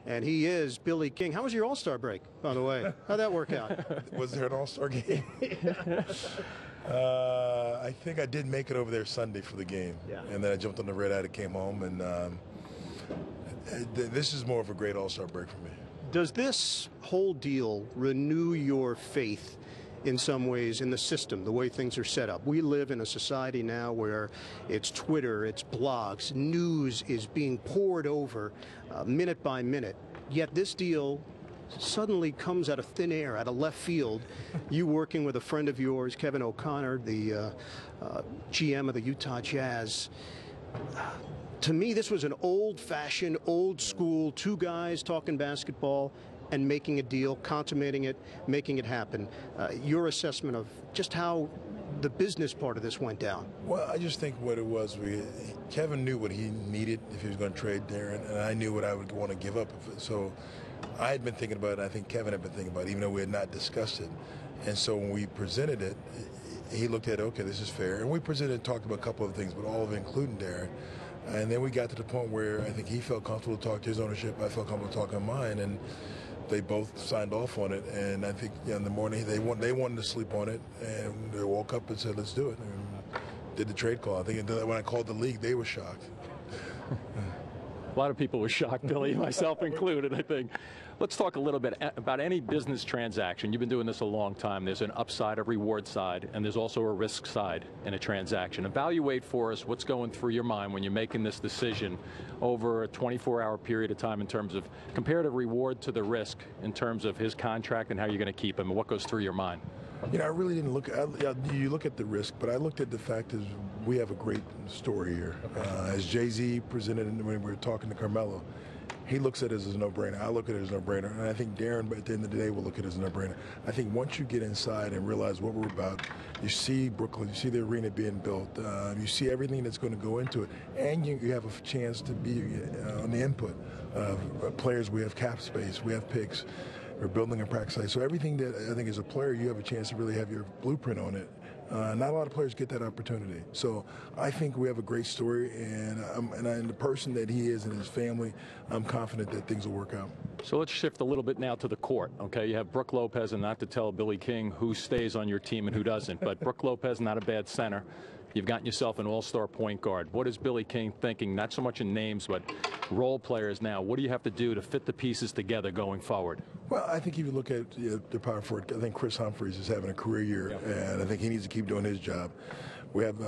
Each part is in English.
and he is Billy King. How was your All-Star break, by the way? How'd that work out? Was there an All-Star game? I think I did make it over there Sunday for the game. Yeah. And then I jumped on the red eye and came home. And this is more of a great All-Star break for me. Does this whole deal renew your faith in some ways in the system, the way things are set up? We live in a society now where it's Twitter, it's blogs, news is being poured over minute by minute. Yet this deal suddenly comes out of thin air, out of left field. You working with a friend of yours, Kevin O'Connor, the GM of the Utah Jazz. To me, this was an old-fashioned, old-school, two guys talking basketball and making a deal, consummating it, making it happen. Your assessment of just how the business part of this went down? Well, I just think what it was, Kevin knew what he needed if he was going to trade Deron, and I knew what I would want to give up. So I had been thinking about it, I think Kevin had been thinking about it, even though we had not discussed it. And so when we presented it, he looked at it, okay, this is fair. And we presented and talked about a couple of things, but all of it, including Deron. And then we got to the point where I think he felt comfortable to talk to his ownership, I felt comfortable talking to mine, and they both signed off on it. And I think in the morning they wanted to sleep on it, and they woke up and said, let's do it, and did the trade call. I think when I called the league, they were shocked. A lot of people were shocked, Billy, myself included, I think. Let's talk a little bit about any business transaction. You've been doing this a long time. There's an upside, a reward side, and there's also a risk side in a transaction. Evaluate for us what's going through your mind when you're making this decision over a 24-hour period of time in terms of comparative reward to the risk in terms of his contract and how you're going to keep him, and what goes through your mind. You know, I really didn't look at, you look at the risk, but I looked at the fact is we have a great story here. As Jay-Z presented when we were talking to Carmelo, he looks at it as a no-brainer. I look at it as a no-brainer. And I think Deron, at the end of the day, will look at it as a no-brainer. I think once you get inside and realize what we're about, you see Brooklyn, you see the arena being built, you see everything that's going to go into it, and you have a chance to be on the input of players. We have cap space, we have picks, we're building a practice site. So everything that I think as a player, you have a chance to really have your blueprint on it. Not a lot of players get that opportunity. So I think we have a great story, and the person that he is and his family, I'm confident that things will work out. So let's shift a little bit now to the court, okay? You have Brook Lopez, and not to tell Billy King who stays on your team and who doesn't, but Brook Lopez, not a bad center. You've gotten yourself an all-star point guard. What is Billy King thinking, not so much in names, but role players now? What do you have to do to fit the pieces together going forward? Well, I think if you look at the power forward, I think Chris Humphries is having a career year, and I think he needs to keep doing his job. We have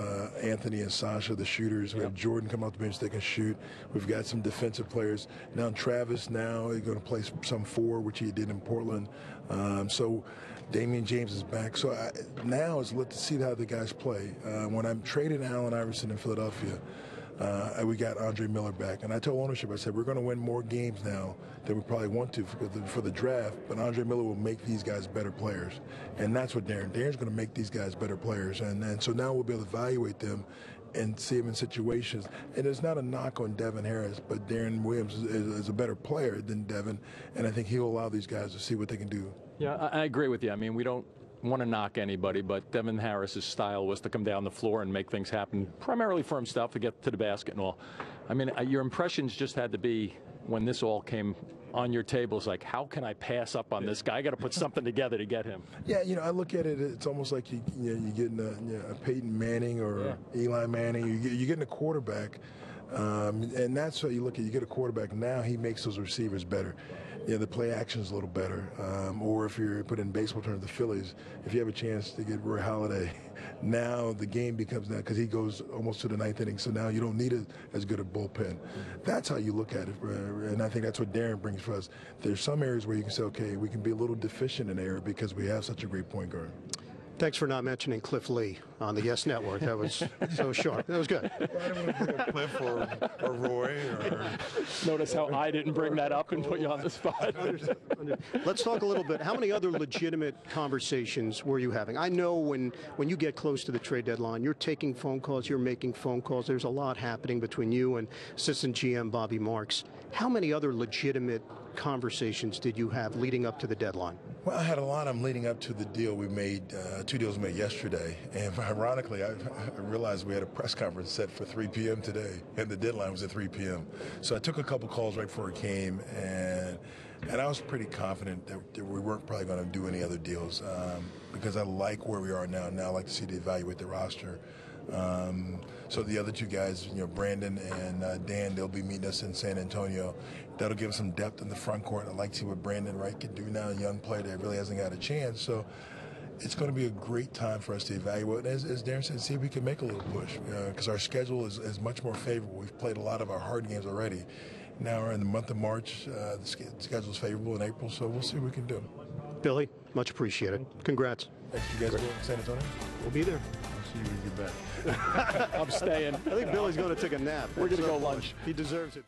Anthony and Sasha, the shooters. We have Jordan come off the bench, they can shoot. We've got some defensive players. Now Travis now is going to play some four, which he did in Portland. So Damian James is back. So now it's let's see how the guys play. When I traded Allen Iverson in Philadelphia, we got Andre Miller back. And I told ownership, I said, we're going to win more games now than we probably want to for the draft, but Andre Miller will make these guys better players. And that's what Deron's going to make these guys better players. And so now we'll be able to evaluate them and see them in situations. And it's not a knock on Devin Harris, but Deron Williams is a better player than Devin, and I think he'll allow these guys to see what they can do. Yeah, I agree with you. I mean, we don't want to knock anybody, but Devin Harris's style was to come down the floor and make things happen, primarily for himself, to get to the basket and all. I mean, your impressions just had to be, when this all came on your table, it's like, how can I pass up on this guy? I got to put something together to get him. Yeah, you know, I look at it, it's almost like you're getting a Peyton Manning or Eli Manning. You're getting a quarterback, and that's what you look at. You get a quarterback, now he makes those receivers better. Yeah, the play action is a little better. Or if you're put in baseball terms, the Phillies, if you have a chance to get Roy Halladay, now the game becomes that, because he goes almost to the ninth inning, so now you don't need as good a bullpen. That's how you look at it, and I think that's what Deron brings for us. There's some areas where you can say, okay, we can be a little deficient in an area because we have such a great point guard. Thanks for not mentioning Cliff Lee on the Yes Network. That was so sharp. That was good. Well, I didn't want to bring up Cliff or Roy. Notice how I didn't bring that up and put you on the spot. Let's talk a little bit. How many other legitimate conversations were you having? I know when you get close to the trade deadline, you're taking phone calls, you're making phone calls. There's a lot happening between you and assistant GM Bobby Marks. How many other legitimate conversations did you have leading up to the deadline? Well, I had a lot of them leading up to the deal we made, two deals we made yesterday. And ironically, I realized we had a press conference set for 3 p.m. today, and the deadline was at 3 p.m. So I took a couple calls right before it came, and I was pretty confident that we weren't probably going to do any other deals because I like where we are now. Now I like to see to evaluate the roster. So the other two guys, Brandon and Dan, they'll be meeting us in San Antonio. That'll give us some depth in the front court. I'd like to see what Brandon Wright can do now, a young player that really hasn't got a chance. So it's going to be a great time for us to evaluate. As Darren said, see if we can make a little push because our schedule is much more favorable. We've played a lot of our hard games already. Now we're in the month of March. The schedule is favorable in April, so we'll see what we can do. Billy, much appreciated. Congrats. Thanks. You guys go to San Antonio? We'll be there. I'll see you when you get back. I'm staying. I think Billy's going to take a nap. We're going to go lunch. He deserves it.